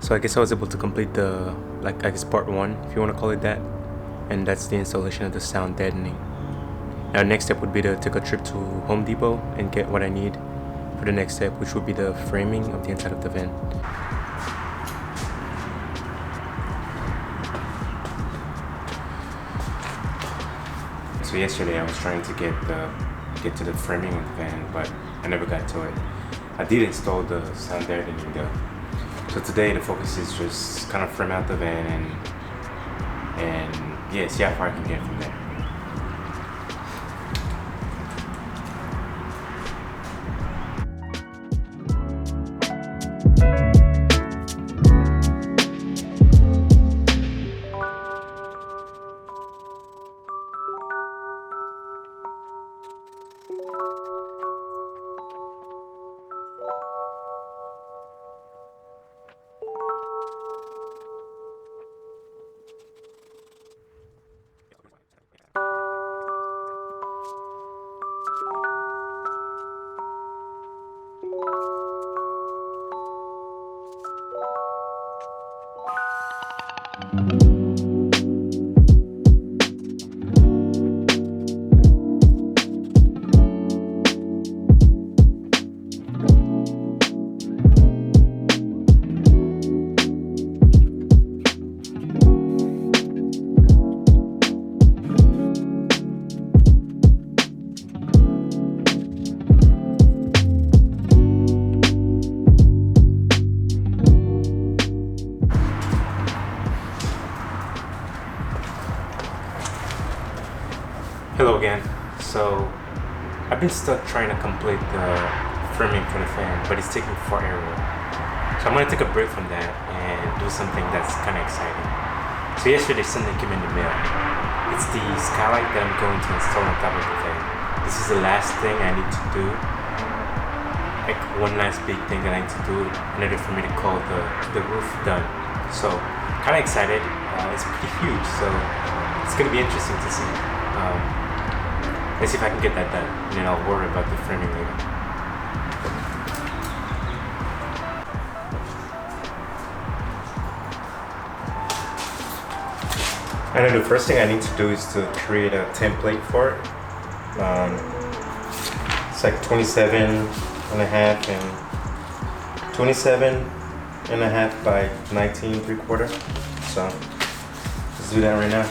So I guess I was able to complete the, like, I guess part 1, if you want to call it that. And that's the installation of the sound deadening. Now next step would be to take a trip to Home Depot and get what I need for the next step, which would be the framing of the inside of the van. So yesterday I was trying to get to the framing of the van, but I never got to it. I did install the sound deadening though. So today the focus is just kind of frame out the van and yeah, see how far I can get from there. Hello again. So I've been stuck trying to complete the framing for the fan, but it's taking forever. So I'm gonna take a break from that and do something that's kind of exciting. So yesterday something came in the mail. It's the skylight that I'm going to install on top of the fan. This is the last thing I need to do. Like one last big thing that I need to do in order for me to call the roof done. So kind of excited. It's pretty huge, so it's gonna be interesting to see. Let's see if I can get that done, and then I'll worry about the framing later. And then the first thing I need to do is to create a template for it. It's like 27 and a half and 27 and a half by 19 3/4. So let's do that right now.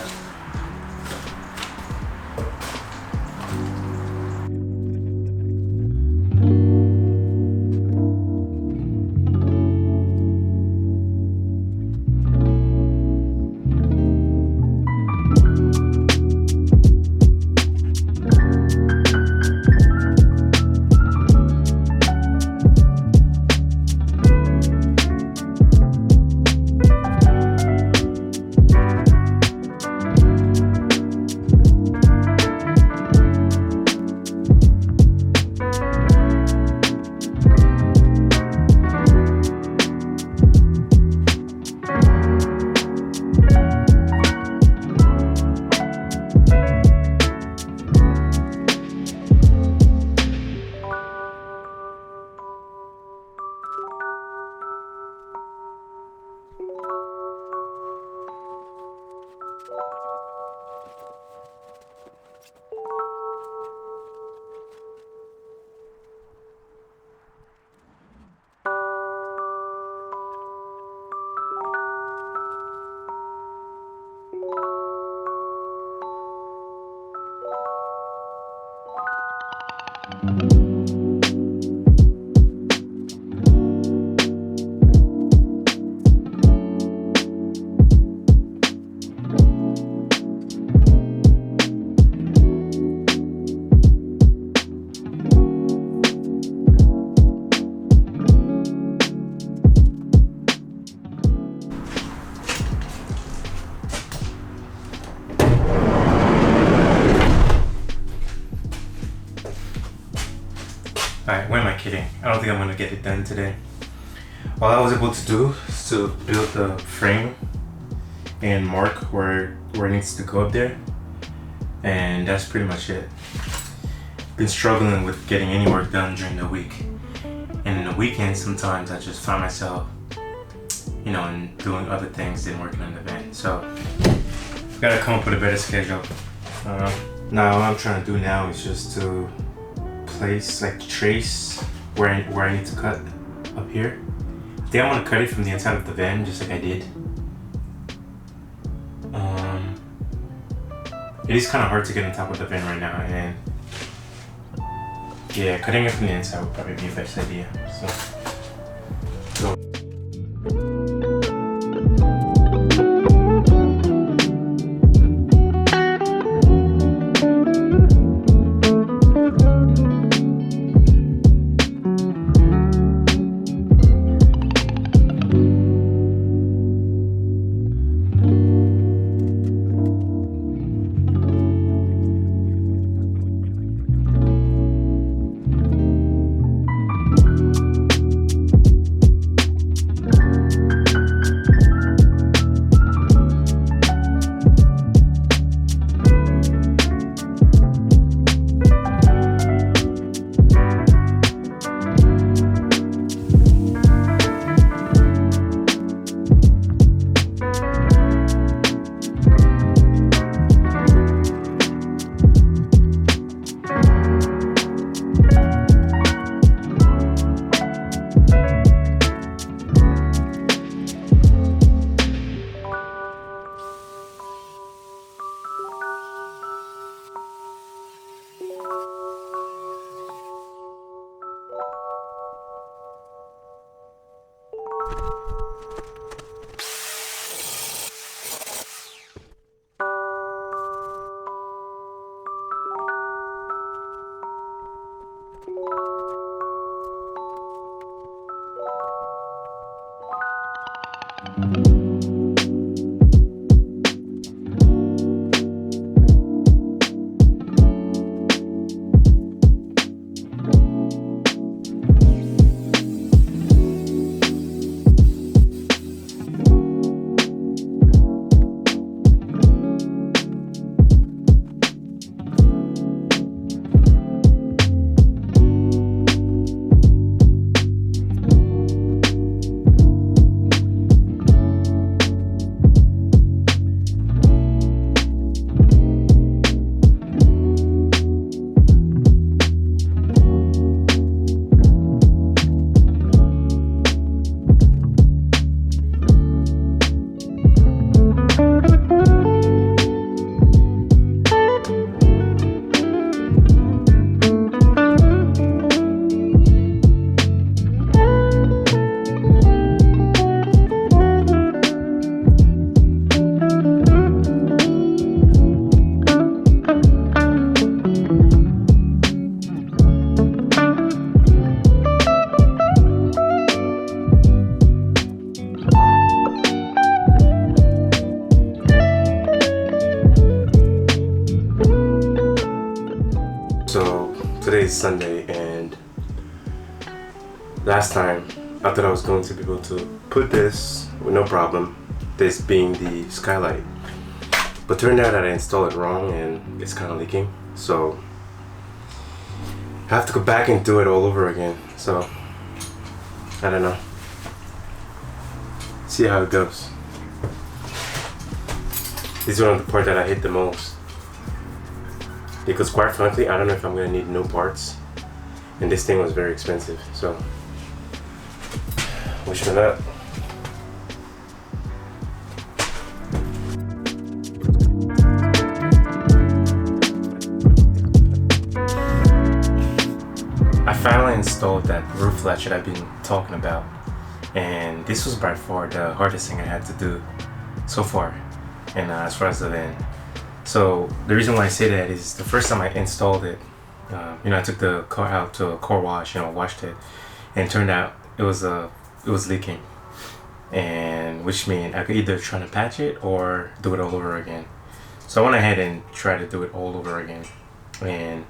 Alright, where am I kidding? I don't think I'm gonna get it done today. All I was able to do is to build the frame and mark where it needs to go up there, and that's pretty much it. Been struggling with getting any work done during the week, and in the weekend sometimes I just find myself you know, and doing other things than working on the vent. So gotta come up with a better schedule. Now what I'm trying to do now is just to place, like trace where I need to cut up here. I think I'm gonna cut it from the inside of the van, just like I did. It is kind of hard to get on top of the van right now, and yeah, cutting it from the inside would probably be the best idea. So. Today is Sunday, and last time I thought I was going to be able to put this with no problem, this being the skylight, but turned out that I installed it wrong and it's kind of leaking, so I have to go back and do it all over again. So I don't know, see how it goes. This is one of the parts that I hate the most, because quite frankly, I don't know if I'm gonna need new parts, and this thing was very expensive, so wish me luck. I finally installed that roof latch that I've been talking about, and this was by far the hardest thing I had to do so far, and as far as the van. So the reason why I say that is the first time I installed it, I took the car out to a car wash, washed it, and it turned out it was leaking, and which means I could either try to patch it or do it all over again. So I went ahead and tried to do it all over again, and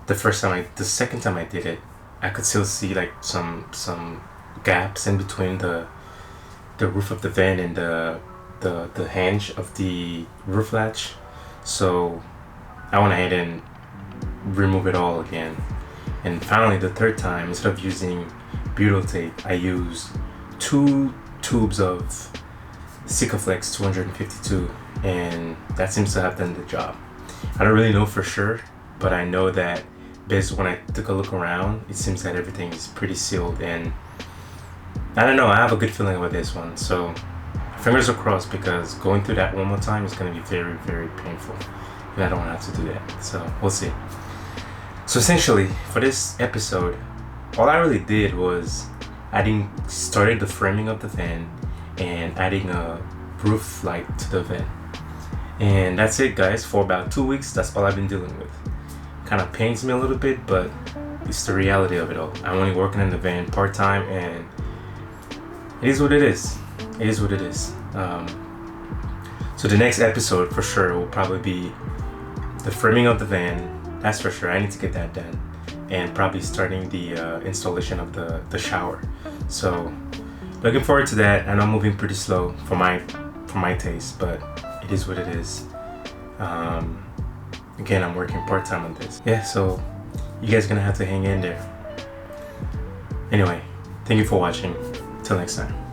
the second time I did it, I could still see like some gaps in between the roof of the van and the hinge of the roof latch. So I went ahead and removed it all again, and finally the third time, instead of using butyl tape, I used two tubes of Sikaflex 252, and that seems to have done the job. I don't really know for sure, but I know that based on when I took a look around, it seems that everything is pretty sealed, and I don't know, I have a good feeling about this one. So fingers are crossed, because going through that one more time is going to be very, very painful, and I don't want to have to do that. So we'll see. So essentially, for this episode, all I really did was started the framing of the van and adding a roof light to the van. And that's it, guys. For about 2 weeks, that's all I've been dealing with. Kind of pains me a little bit, but it's the reality of it all. I'm only working in the van part-time, and it is what it is. It is what it is. So the next episode for sure will probably be the framing of the van. That's for sure. I need to get that done, and probably starting the installation of the shower. So looking forward to that. I know I'm moving pretty slow for my taste, but it is what it is. Again, I'm working part-time on this. Yeah, so you guys are gonna have to hang in there. Anyway, thank you for watching. Till next time.